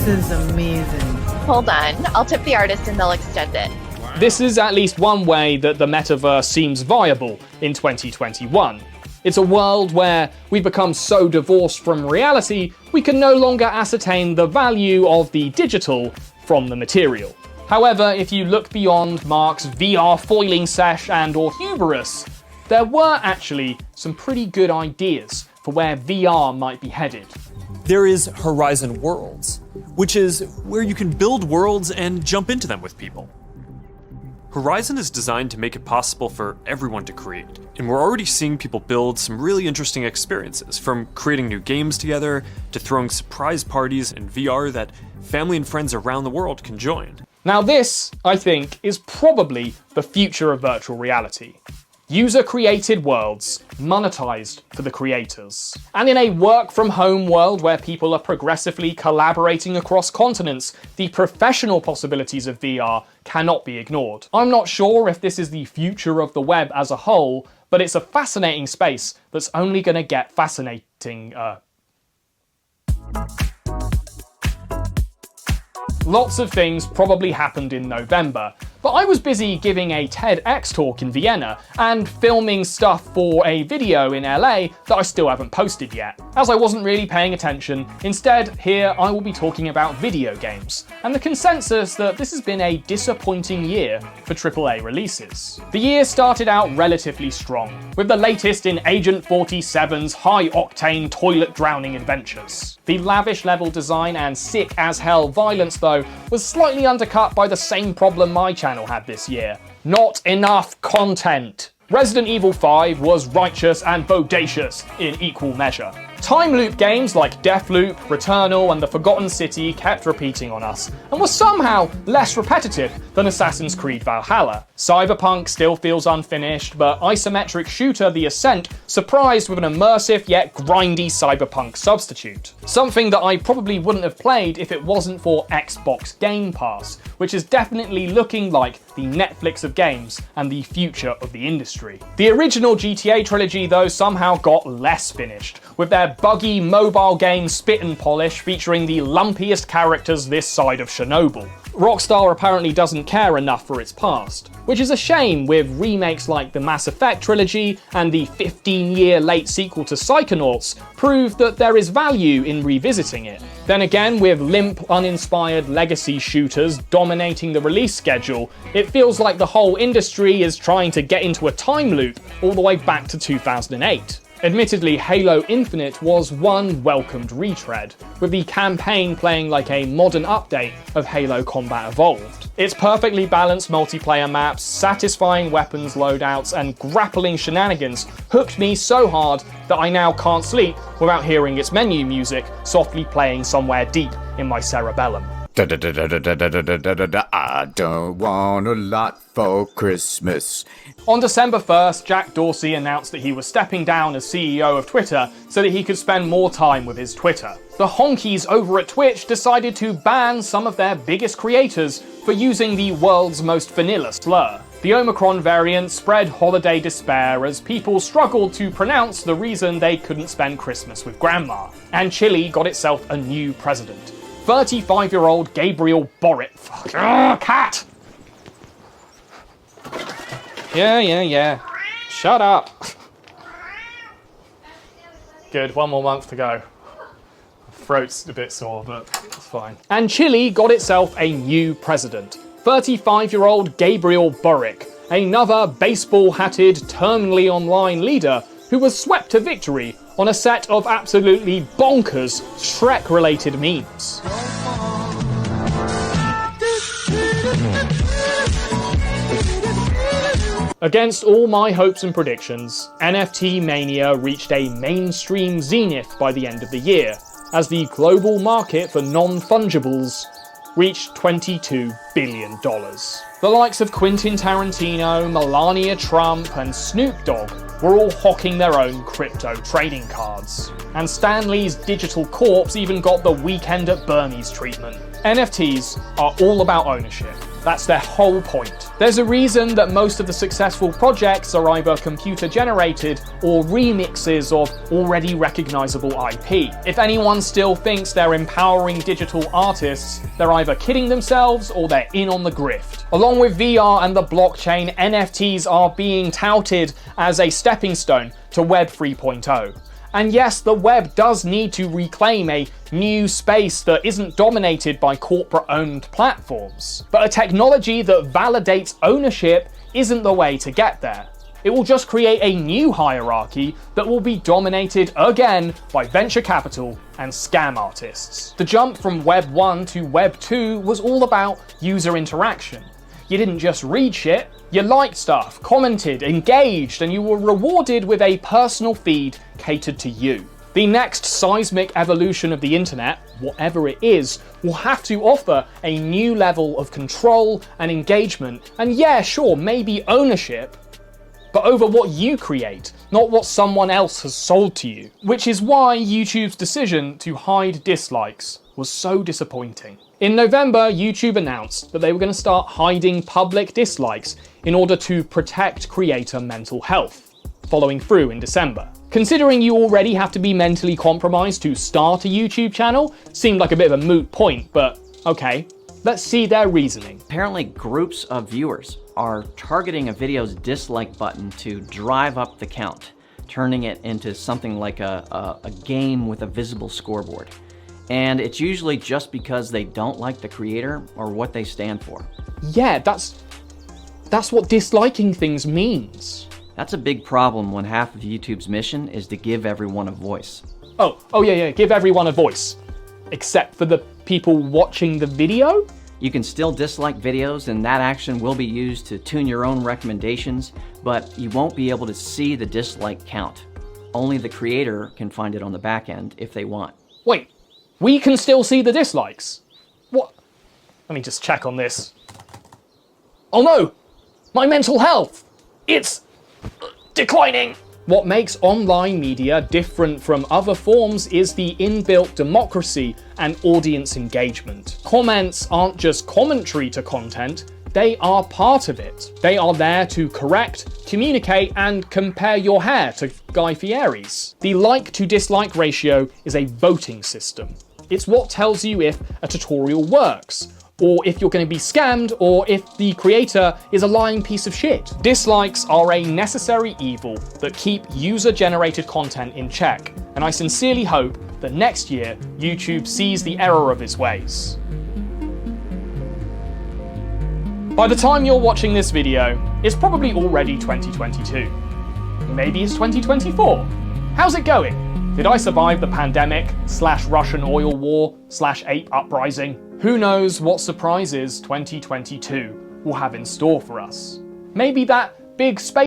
is amazing. Hold on, I'll tip the artist and they'll extend it. This is at least one way that the metaverse seems viable in 2021. It's a world where we've become so divorced from reality, we can no longer ascertain the value of the digital from the material. However, if you look beyond Mark's VR foiling sesh and or hubris, there were actually some pretty good ideas for where VR might be headed. There is Horizon Worlds, which is where you can build worlds and jump into them with people. Horizon is designed to make it possible for everyone to create, and we're already seeing people build some really interesting experiences, from creating new games together to throwing surprise parties in VR that family and friends around the world can join. Now this, I think, is probably the future of virtual reality. User-created worlds, monetized for the creators. And in a work-from-home world where people are progressively collaborating across continents, the professional possibilities of VR cannot be ignored. I'm not sure if this is the future of the web as a whole, but it's a fascinating space that's only going to get fascinating. Lots of things probably happened in November, but I was busy giving a TEDx talk in Vienna and filming stuff for a video in LA that I still haven't posted yet. As I wasn't really paying attention, instead here I will be talking about video games, and the consensus that this has been a disappointing year for AAA releases. The year started out relatively strong, with the latest in Agent 47's high-octane toilet-drowning adventures. The lavish level design and sick-as-hell violence, though, was slightly undercut by the same problem my channel had this year. Not enough content. Resident Evil 5 was righteous and bodacious in equal measure. Time loop games like Deathloop, Returnal, and The Forgotten City kept repeating on us, and were somehow less repetitive than Assassin's Creed Valhalla. Cyberpunk still feels unfinished, but isometric shooter The Ascent surprised with an immersive yet grindy Cyberpunk substitute. Something that I probably wouldn't have played if it wasn't for Xbox Game Pass, which is definitely looking like the Netflix of games and the future of the industry. The original GTA trilogy, though, somehow got less finished, with their buggy mobile game Spit and Polish featuring the lumpiest characters this side of Chernobyl. Rockstar apparently doesn't care enough for its past, which is a shame with remakes like the Mass Effect trilogy and the 15-year late sequel to Psychonauts prove that there is value in revisiting it. Then again, with limp, uninspired legacy shooters dominating the release schedule, it feels like the whole industry is trying to get into a time loop all the way back to 2008. Admittedly, Halo Infinite was one welcomed retread, with the campaign playing like a modern update of Halo Combat Evolved. Its perfectly balanced multiplayer maps, satisfying weapons loadouts, and grappling shenanigans hooked me so hard that I now can't sleep without hearing its menu music softly playing somewhere deep in my cerebellum. I don't want a lot for Christmas. On December 1st, Jack Dorsey announced that he was stepping down as CEO of Twitter so that he could spend more time with his Twitter. The honkies over at Twitch decided to ban some of their biggest creators for using the world's most vanilla slur. The Omicron variant spread holiday despair as people struggled to pronounce the reason they couldn't spend Christmas with grandma. And Chile got itself a new president. 35-year-old Gabriel Boric. Fuck. Ugh, cat! Yeah. Shut up. Good, one more month to go. Throat's a bit sore, but it's fine. And Chile got itself a new president. 35-year-old Gabriel Boric, another baseball-hatted, terminally online leader who was swept to victory on a set of absolutely bonkers Shrek-related memes. Against all my hopes and predictions, NFT mania reached a mainstream zenith by the end of the year, as the global market for non-fungibles reached $22 billion. The likes of Quentin Tarantino, Melania Trump, and Snoop Dogg were all hawking their own crypto trading cards. And Stan Lee's digital corpse even got the Weekend at Bernie's treatment. NFTs are all about ownership, That's their whole point. There's a reason that most of the successful projects are either computer generated or remixes of already recognizable IP. If anyone still thinks they're empowering digital artists, they're either kidding themselves or they're in on the grift. Along with VR and the blockchain, NFTs are being touted as a stepping stone to Web 3.0. And yes, the web does need to reclaim a new space that isn't dominated by corporate-owned platforms. But a technology that validates ownership isn't the way to get there. It will just create a new hierarchy that will be dominated again by venture capital and scam artists. The jump from Web 1 to Web 2 was all about user interaction. You didn't just read shit, you liked stuff, commented, engaged, and you were rewarded with a personal feed catered to you. The next seismic evolution of the internet, whatever it is, will have to offer a new level of control and engagement, and yeah, sure, maybe ownership, but over what you create, not what someone else has sold to you. Which is why YouTube's decision to hide dislikes was so disappointing. In November, YouTube announced that they were going to start hiding public dislikes in order to protect creator mental health, following through in December. Considering you already have to be mentally compromised to start a YouTube channel, seemed like a bit of a moot point, but okay. Let's see their reasoning. Apparently, groups of viewers are targeting a video's dislike button to drive up the count, turning it into something like a game with a visible scoreboard. And it's usually just because they don't like the creator or what they stand for. Yeah, that's what disliking things means. That's a big problem when half of YouTube's mission is to give everyone a voice. Oh yeah, give everyone a voice. Except for the people watching the video? You can still dislike videos, and that action will be used to tune your own recommendations, but you won't be able to see the dislike count. Only the creator can find it on the back end if they want. Wait, we can still see the dislikes? What? Let me just check on this. Oh no! My mental health! It's declining! What makes online media different from other forms is the inbuilt democracy and audience engagement. Comments aren't just commentary to content, they are part of it. They are there to correct, communicate, and compare your hair to Guy Fieri's. The like to dislike ratio is a voting system. It's what tells you if a tutorial works, or if you're going to be scammed, or if the creator is a lying piece of shit. Dislikes are a necessary evil that keep user-generated content in check, and I sincerely hope that next year YouTube sees the error of its ways. By the time you're watching this video, it's probably already 2022. Maybe it's 2024. How's it going? Did I survive the pandemic, / Russian oil war, / ape uprising? Who knows what surprises 2022 will have in store for us? Maybe that big space